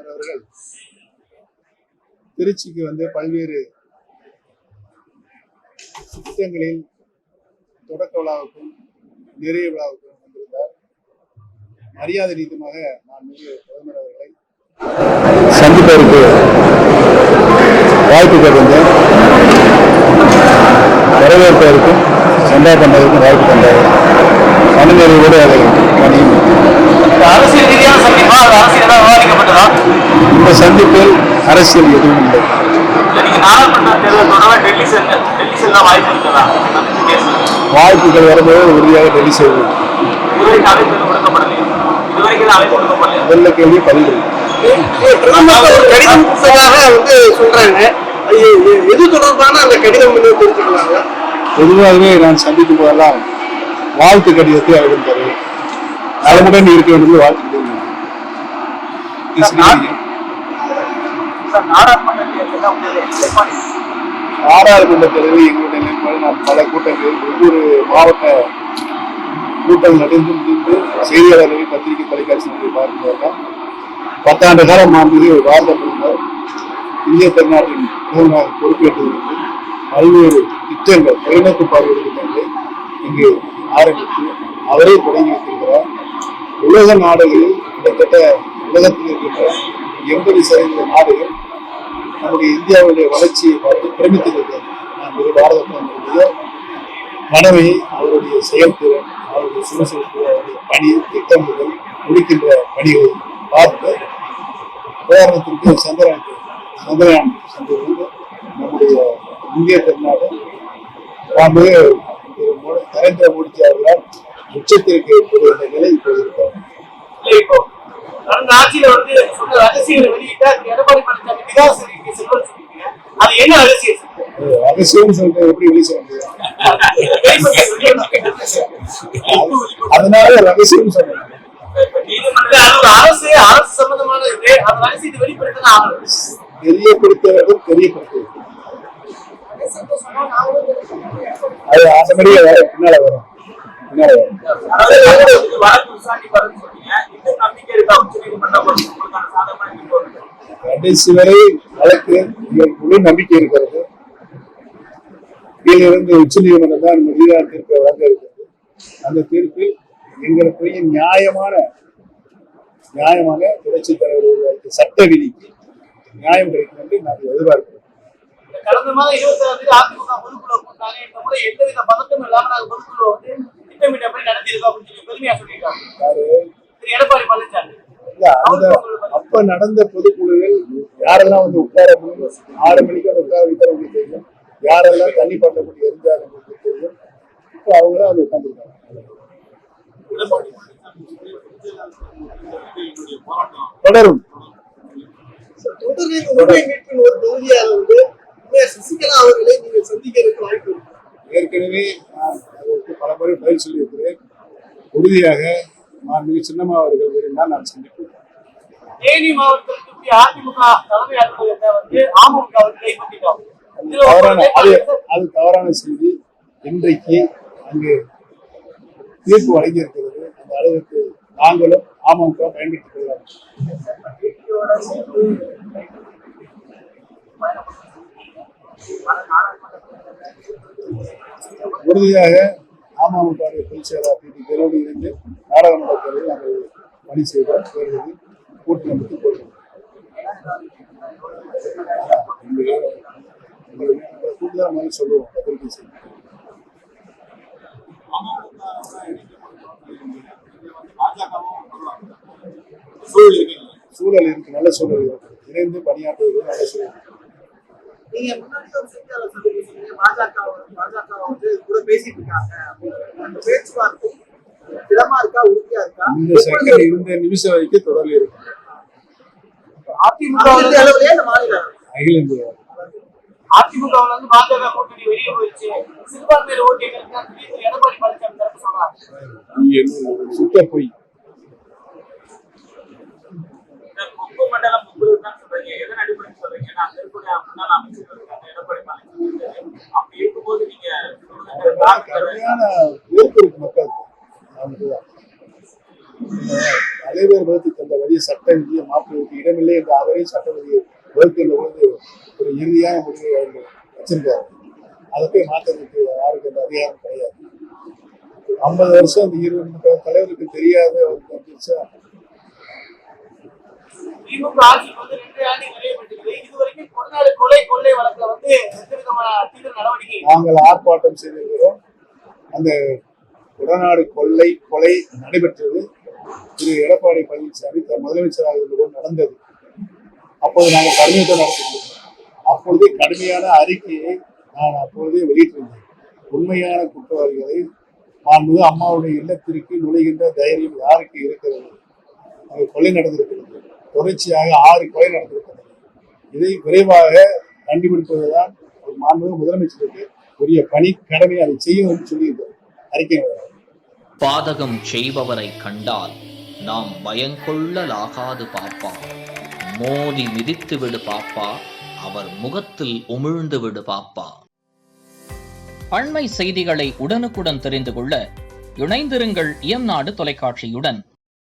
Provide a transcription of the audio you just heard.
பிரதமர் அவர்கள் திருச்சிக்கு வந்து பல்வேறு திட்டங்களில் தொடக்க விழாவுக்கும் நிறைய விழாவுக்கும் வந்திருந்தார். மரியாதை நிமித்தமாக நான் பிரதமர் அவர்களை சந்திப்பதற்கு வாய்ப்பு கேட்டிருந்தேன். வரவேற்பதற்கும் சந்தா பண்றதுக்கும் வாய்ப்பு தந்தார். மனநிறைவோடு அதை பணியும். அரசியல் ரீதியான சந்திப்பா அரசியல் விவாதிக்கப்பட்டதா? இந்த சந்திப்பில் அரசியல் எதுவும் இல்லை. வாய்ப்புகள் வரும்போது உறுதியாக டெல்லி செய்வோம். முதல்ல கேள்வி பதில் கடிதம் சொல்றாங்க. எது தொடர்பான அந்த கடிதம் தெரிஞ்சுக்கலாங்க. பொதுவாகவே நான் சந்திக்கும் போதெல்லாம் வாழ்த்து கடிதத்தை அவர்கள் தருவேன். நலமுடன் இருக்க வேண்டும் வாழ்த்து நாடாளுமன்ற தேர்தலில் எங்களுடைய நிலைப்பாடு நான் பல கூட்டங்களில் ஒவ்வொரு மாவட்ட கூட்டங்கள் நடந்து முடிந்து செய்தியாளர்களை பத்திரிகை தொலைக்காட்சி பார்க்கிறோம். 10 ஆண்டு காலம் மாண்புமிகு பாரத பிரதமர் இந்திய திருநாட்டின் பிரதமராக பொறுப்பேற்றதற்கு பல்வேறு திட்டங்கள், தொலைநோக்கு பார்வை திட்டங்களை இங்கு ஆரம்பித்து அவரே தொடங்கி வைத்திருக்கிறார். உலக நாடுகளில் கிட்டத்தட்ட உலகத்தில் இருக்கின்ற 80% நாடுகள் நம்முடைய இந்தியாவுடைய வளர்ச்சியை பார்த்து பிரமித்திருக்கிறது. நான் பாரத பிரதமருடைய கடமை, அவருடைய செயல்திறன், அவருடைய சுறுசுறுப்பு, அவருடைய பணி திட்டமிடல், முடிக்கின்ற பணிகளை பார்த்து, உதாரணத்திற்கு சந்திரயான் சென்றிருந்து நம்முடைய இந்திய திருநாடு நரேந்திர மோடிஜி அவர்களால் உச்சத்திற்கு ஏற்படுகின்ற நிலை இப்போது இருக்கிறார். கடந்த ஆட்சியில ரகசியம் வெளியிட்டா எடப்பாடி பழனிசாமி அது என்ன ரகசியம்? ரகசியம் சொல்றது எப்படி வெளி சொல்ல முடியும்? அதனால ரகசியம் சொல்றேன். அரசு சம்பந்தமான ரகசியத்தை வெளிப்படுத்த தெரியப்படுத்த வேண்டும், தெரியப்படுத்த அது ஆட்டோமேட்டிக்கா வேற பின்னால வரும். கடைசி வரை வழக்கு முழு நம்பிக்கை இருக்கிறது. கீழிருந்து உச்ச நீதிமன்றம் தான் மதியான தீர்ப்பை வழங்க இருக்கிறது. அந்த தீர்ப்பில் எங்களுக்கு நியாயமான புரட்சி தலைவர் உருவாக்கிய சட்ட விதிக்கு நியாயம் கிடைக்கும் என்று நாங்கள் எதிர்பார்க்கிறோம். கடந்த மாதம் 27 அதிமுக பொதுக்குழு கூட்டாங்க. இந்த முறை எந்தவித பதட்டம் இல்லாம நாங்கள் பொதுக்குழு திட்டமிட்டபடி நடத்தியிருக்கோம் அப்படின்னு சொல்லி பெருமையா சொல்லியிருக்காங்க எடப்பாடி பழனிசாமி. அப்ப நடந்த பொதுக்குழுவில் யாரெல்லாம் வந்து உட்கார முடியும், 6 மணிக்கு வந்து உட்கார வைக்கிறவங்களுக்கு தெரியும், யாரெல்லாம் தண்ணி பண்ணக்கூடிய இருந்தாங்க தெரியும். இப்போ அவங்களாம் வந்து உட்காந்துருக்காங்க. தொடரும். ஒரு தொகுதியாக வந்து சசிகலா அவர்களை நீங்க சந்திக்கிறதுக்கு வாய்ப்பு இருக்கு. ஏற்கனவே நான் அதற்கு பல முறை பதில் சொல்லியிருக்கிறேன். உறுதியாக நான் மிக சின்னமா அவர்கள் விரும்பினால் நான் சந்திப்பேன். தேனி மாவட்டத்திற்கு அதிமுக தலைமை அலுவலகத்தை வந்து அமமுக கைப்பற்றிட்டோம். அது தவறான செய்தி. இன்றைக்கு அங்கு தீர்ப்பு வழங்கி இருக்கிறது. அந்த அளவுக்கு நாங்களும் அமமுக பயன்படுத்திக் கொள்ளலாம். உறுதியாக அமமுக பொதுச் செயலாளர் தினோடு இருந்து நாடாளுமன்ற தேர்தலில் நாங்கள் பணி செய்வோம். தேர்தலில் கூட்டணி அமைத்து கொள்வோம். கூடுதலாக மாதிரி சொல்லுவோம். பத்திரிகை செய்தி சூழல் இருக்கு, நல்ல சூழல் இருக்கு. இணைந்து பணியாற்றுவது நல்ல சூழல். நீங்க முன்னாடி பாஜக வந்து கூட பேசிட்டு இருக்காங்க. அந்த பேச்சுவார்த்தை திடமா இருக்கா, உறுதியா இருக்கா? இந்த நிமிஷம் வரைக்கும் தொடர்ல இருக்கு. அதிமுக அகில இந்தியா அதிமுக வந்து பாஜக கூட்டணி வெளியே போயிடுச்சு. சிறுபான்மையில ஓட்டு எடப்பாடி பழனிசாமி தரப்பு சொல்றாங்க. சுத்த போய் மண்டலம் சொல்றீங்க. எதன் அடிப்படையில் சொல்றீங்க? நான் முன்னாள் அமைச்சர் எடப்பாடி பழனிசாமி அப்படி இருக்கும்போது நீங்க மக்கள் தலைவர் வகுத்து தந்த வழி சட்ட இந்திய மாற்றுவதற்கு இடமில்லை என்று அவரே சட்டவிதியை வகுக்கின்ற போது ஒரு இறுதியான முடிவை அவர் வச்சிருக்காரு. அதை போய் மாற்றுறதுக்கு யாருக்கு அந்த அதிகாரம் கிடையாது. 50 வருஷம் அந்த 20 தலைவருக்கு தெரியாத ஒரு கட்சிச்சா திமுக ஆட்சிக்கு வந்து 2 ஆண்டு நிறைவேற்றிருக்கு. இதுவரைக்கும் கொடநாடு கொள்ளை வழக்குல வந்து எந்த விதமான தீவிர நடவடிக்கை நாங்கள் ஆர்ப்பாட்டம் செய்திருக்கிறோம். அந்த கொடநாடு கொலை நடைபெற்றது திரு எடப்பாடி பழனிசாமி முதலமைச்சராக இருந்தபோது நடந்தது. அப்போது நாங்கள் கடுமையாக நடத்திருந்தோம். அப்பொழுதே கடுமையான அறிக்கையை நான் அப்பொழுதே வெளியிட்டிருந்தேன். உண்மையான குற்றவாளிகளை மாண்புமிகு அம்மாவுடைய இல்லத்திற்கு நுழைகின்ற தைரியம் யாருக்கு இருக்கிறது? அது கொலை நடந்திருக்கிறது. தொடர்ச்சியாக 6 கொலை நடந்திருக்கிறது. இதை விரைவாக கண்டுபிடிப்பதுதான் ஒரு மாண்புமிகு முதலமைச்சருக்கு உரிய பணி கடமை. அதை செய்யும் என்று சொல்லியிருக்கிறார் அறிக்கை. பாதகம் செய்பவரை கண்டால் நாம் பயங்கொள்ளலாகாது பாப்பா, மோதி மிதித்து விடு பாப்பா, அவர் முகத்தில் உமிழ்ந்து விடு பாப்பா. அண்மை செய்திகளை உடனுக்குடன் தெரிந்து கொள்ள இணைந்திருங்கள் இயம்நாடு தொலைக்காட்சியுடன்.